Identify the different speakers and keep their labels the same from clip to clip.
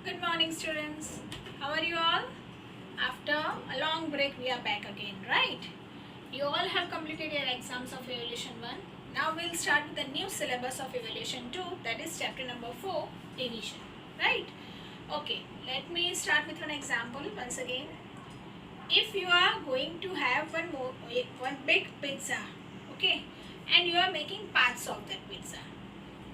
Speaker 1: Good morning, students. How are you all? After a long break, we are back again, right? You all have completed your exams of Evaluation 1. Now we'll start with the new syllabus of Evaluation 2, that is chapter number 4, Division, right? Okay, let me start with one example once again. If you are going to have one big pizza, okay, and you are making parts of that pizza.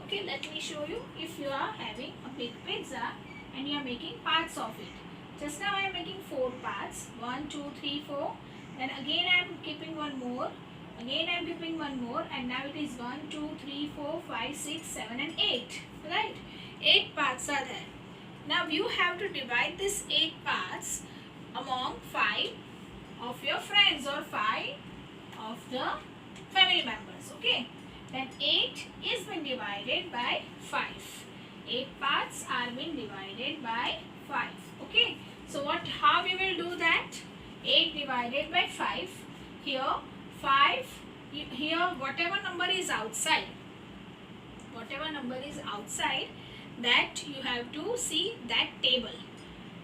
Speaker 1: Okay, let me show you. If you are having a big pizza and you are making parts of it. Just now I am making 4 parts. 1, 2, 3, 4. Then again I am keeping one more. Again I am keeping one more. And now it is 1, 2, 3, 4, 5, 6, 7 and 8. Right? 8 parts are there. Now you have to divide these 8 parts among 5 of your friends or 5 of the family members. Okay? Then 8 is been divided by 5. 8 parts are being divided by 5. Okay. So how we will do that? 8 divided by 5. Here 5. Here whatever number is outside. Whatever number is outside, that you have to see that table.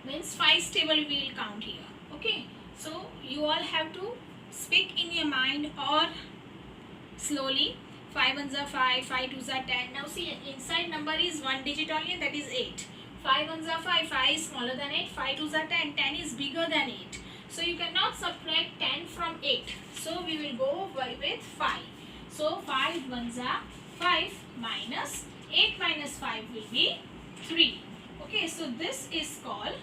Speaker 1: Means 5's table we will count here. Okay. So you all have to speak in your mind or slowly. 5 ones are 5, 5 twos are 10. Now see, inside number is 1 digit only, that is 8. 5 ones are 5, 5 is smaller than 8, 5 twos are 10, 10 is bigger than 8. So you cannot subtract 10 from 8. So we will go with 5. So 5 ones are 5 minus 8 minus 5 will be 3. Okay, so this is called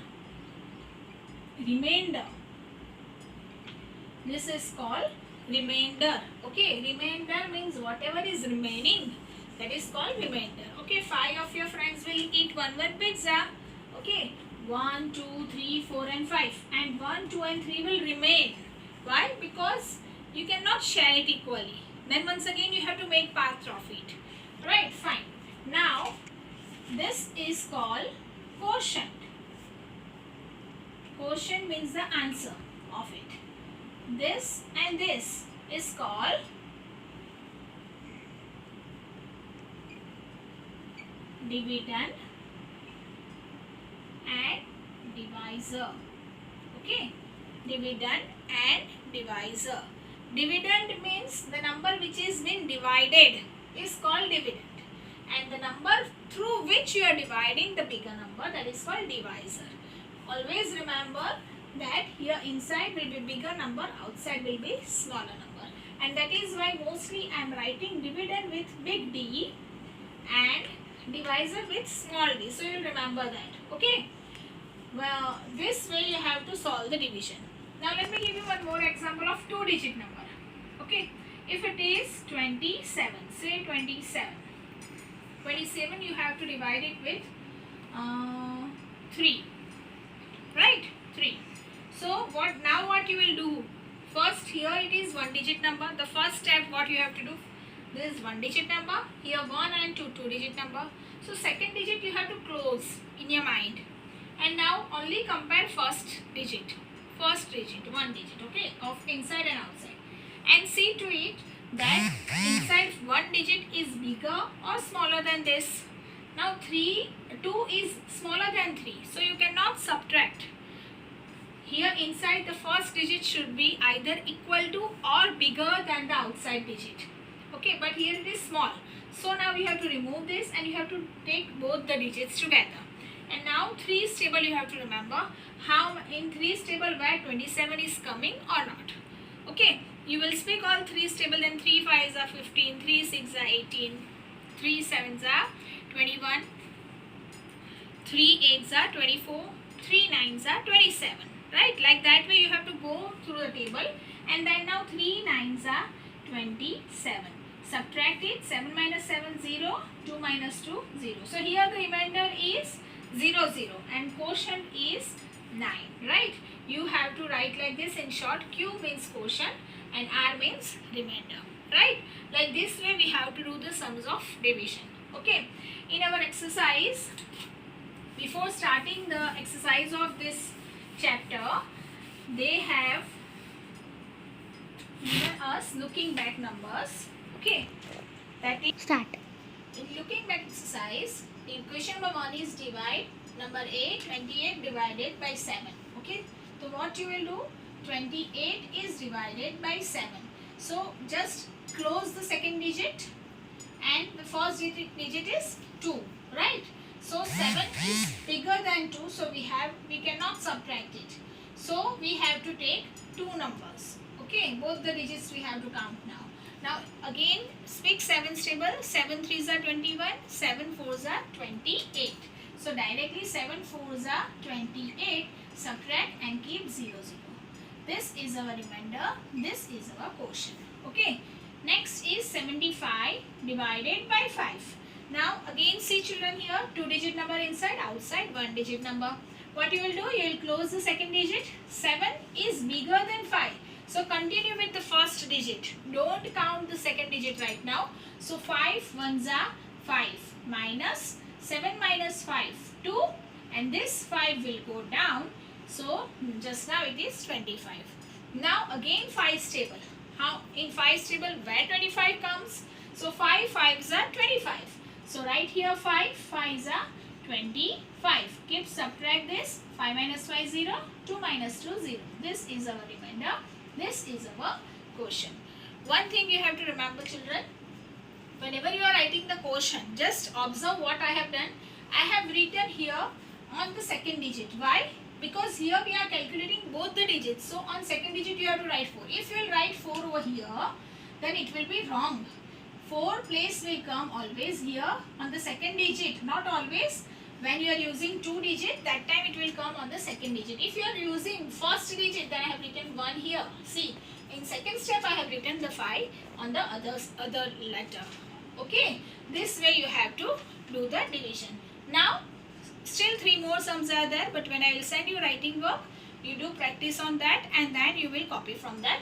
Speaker 1: remainder. This is called remainder. Okay, remainder means whatever is remaining, that is called remainder. Okay, 5 of your friends will eat one pizza. Okay, 1, 2, 3, 4 and 5, and 1, 2 and 3 will remain. Why? Because you cannot share it equally. Then once again you have to make part of it. Right, fine. Now this is called quotient. Quotient means the answer of it. This and this is called dividend and divisor. Okay, dividend and divisor. Dividend means the number which is been divided is called dividend, and the number through which you are dividing the bigger number, that is called divisor. Always remember that here inside will be bigger number, outside will be smaller number, and that is why mostly I am writing dividend with big D and divisor with small d. So you will remember that. Okay. Well, this way you have to solve the division. Now let me give you one more example of 2-digit number. Okay. If it is 27, say 27. 27 you have to divide it with 3. Right? 3. So what you will do? First, here it is 1-digit number. The first step what you have to do, this is 1-digit number. Here 1 and 2-digit number. So second digit you have to close in your mind. And now only compare first digit. First digit, 1 digit, okay, of inside and outside. And see to it that inside 1 digit is bigger or smaller than this. Now 2 is smaller than 3. So you cannot subtract. Here inside the first digit should be either equal to or bigger than the outside digit. Okay, but here it is small. So now you have to remove this and you have to take both the digits together. And now 3's table you have to remember how in 3's table where 27 is coming or not. Okay, you will speak all 3's table, then 3 5s are 15, 3 6 are 18, 3 7s are 21, 3 8s are 24, 3 9s are 27. Right, like that way you have to go through the table, and then now 3 9s are 27. Subtract it, 7 minus 7 0, 2 minus 2 0. So here the remainder is 0 0 and quotient is 9. Right, you have to write like this in short. Q means quotient and R means remainder. Right, like this way we have to do the sums of division. Okay, in our exercise, before starting the exercise of this chapter, they have given us looking back numbers. Okay, that is
Speaker 2: Start.
Speaker 1: in looking back exercise, the equation number 1 is divide number A, 28 divided by 7. Okay, so what you will do, 28 is divided by 7. So just close the second digit and the first digit is 2, right? So 7 is bigger than 2, so we cannot subtract it. So we have to take two numbers. Okay, both the digits we have to count now. Now again speak 7's table. 7 3s are 21, 7 4s are 28. So directly 7 4s are 28. Subtract and keep 0 0. This is our remainder. This is our quotient. Okay. Next is 75 divided by 5. Now again see children here, 2 digit number inside, outside 1 digit number. What you will do, you will close the second digit. 7 is bigger than 5. So continue with the first digit. Don't count the second digit right now. So 5 ones are 5 minus 7 minus 5, 2, and this 5 will go down. So just now it is 25. Now again 5's table. How in 5's table where 25 comes? So 5 5s are 25. So right here 5 5s are 25. Keep subtract this. 5 minus 5 0. 2 minus 2 0. This is our remainder. This is our quotient. One thing you have to remember children. Whenever you are writing the quotient, just observe what I have done. I have written here on the second digit. Why? Because here we are calculating both the digits. So on second digit you have to write 4. If you will write 4 over here, then it will be wrong. 4 place will come always here on the second digit. Not always. When you are using 2 digit, that time it will come on the second digit. If you are using first digit, then I have written 1 here. See, in second step I have written the 5 on the other letter. Okay, this way you have to do the division. Now still 3 more sums are there, but when I will send you writing work, you do practice on that and then you will copy from that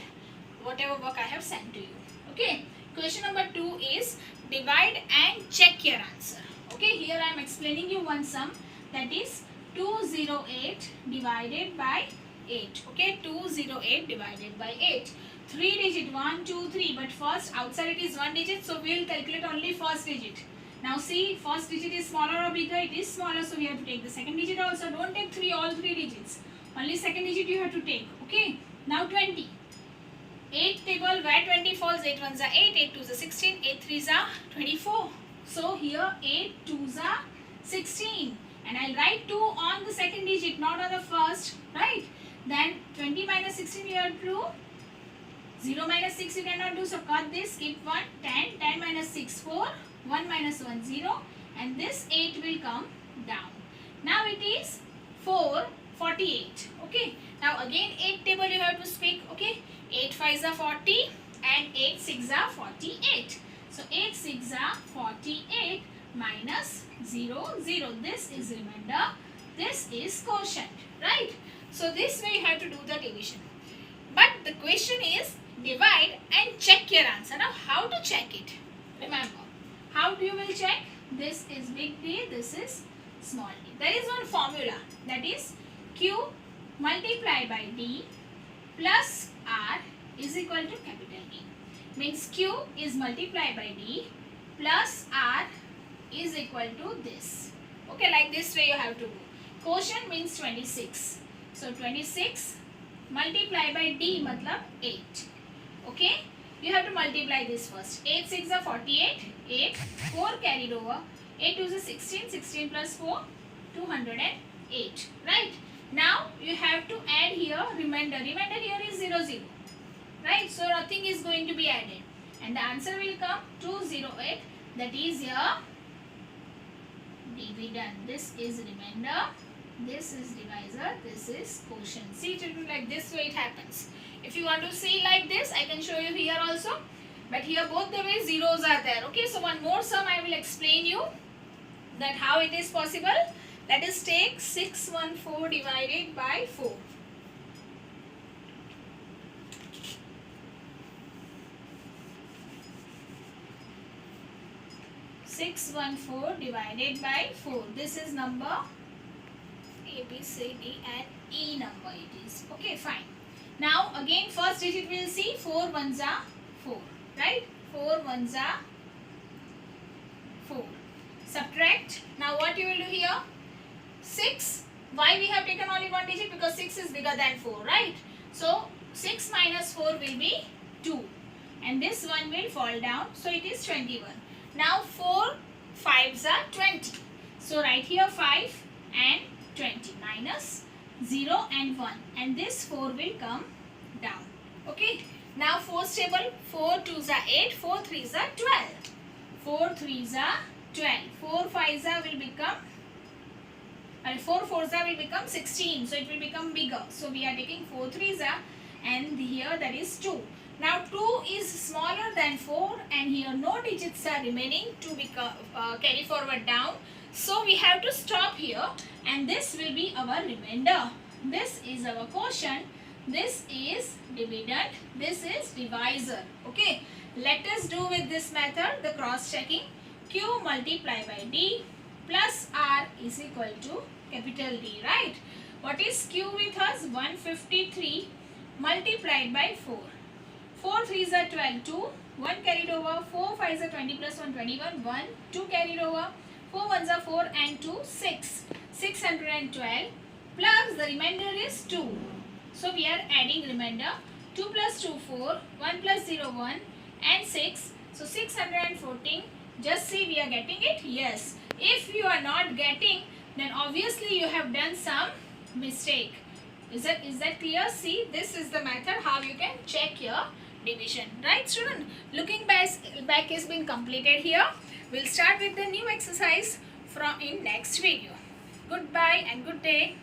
Speaker 1: whatever work I have sent to you. Okay, question number 2 is divide and check your answer. Okay, here I am explaining you one sum, that is 208 divided by 8. Okay, 208 divided by 8. 3 digit 1 2 3, but first outside it is 1 digit, so we will calculate only first digit. Now see, first digit is smaller or bigger? It is smaller, so we have to take the second digit also. Don't take all three digits. Only second digit you have to take. Okay. Now 20. 8 table where 20 falls, 8 ones are 8, 8 twos are 16, 8 threes are 24. So here 8 twos are 16. And I'll write 2 on the second digit, not on the first. Right? Then 20 minus 16 you have to do. 0 minus 6 you cannot do, so cut this, skip 1, 10, 10 minus 6, 4, 1 minus 1, 0, and this 8 will come down. Now it is 4, 48, okay. Now again 8 table you have to speak, okay. 8 5s are 40 and 8 6s are 48. So 8 6s are 48 minus 0, 0. This is remainder, this is quotient, right. So this way you have to do the division. But the question is, divide and check your answer. Now how to check it? Remember, how do you will check? This is big D, this is small d. There is one formula, that is Q multiplied by D plus R is equal to capital D. Means Q is multiplied by D plus R is equal to this. Okay, like this way you have to do. Quotient means 26. So 26 multiply by D matlab 8. Okay, you have to multiply this first. 8 6 are 48, 8, 4 carried over, 8 2 is 16, 16 plus 4, 208, right. Now you have to add here remainder. Remainder here is 0 0, right. So nothing is going to be added and the answer will come 208, that is your dividend. This is remainder, this is divisor, this is quotient. See children, like this way it happens. If you want to see like this, I can show you here also. But here both the way zeros are there. Okay, so one more sum I will explain you that how it is possible. Let us take 614 divided by 4. divided by 4. This is number A, B, C, D and E number it is. Okay, fine. Now again first digit we will see 4 ones are 4, right. 4 ones are 4. Subtract. Now what you will do here? 6. Why we have taken only one digit? Because 6 is bigger than 4, right? So 6 minus 4 will be 2, and this one will fall down, so it is 21. Now 4 5s are 20. So write here 5 and 20 minus 0 and 1, and this 4 will come down. Okay. Now 4's table, 4 2s are 8, 4 3s are 12. 4 3s are 12. 4 5s are will become, 4 4s are will become 16. So it will become bigger. So we are taking 4 3s are, and here that is 2. Now 2 is smaller than 4, and here no digits are remaining to become carry forward down. So we have to stop here, and this will be our remainder. This is our quotient. This is dividend. This is divisor. Okay. Let us do with this method the cross checking. Q multiplied by D plus R is equal to capital D, right? What is Q with us? 153 multiplied by 4. 4 3s are 12, 2, 1 carried over, 4 5s are 20 plus 1, 21, 1, 2 carried over, 4 1s are 4 and 2, 6, 612 plus the remainder is 2. So we are adding remainder, 2 plus 2 4, 1 plus 0 1 and 6. So 614. Just see we are getting it? Yes. If you are not getting, then obviously you have done some mistake. Is that clear? See, this is the method how you can check your division. Right, student? Looking back is been completed here. We'll start with the new exercise from in next video. Goodbye and good day.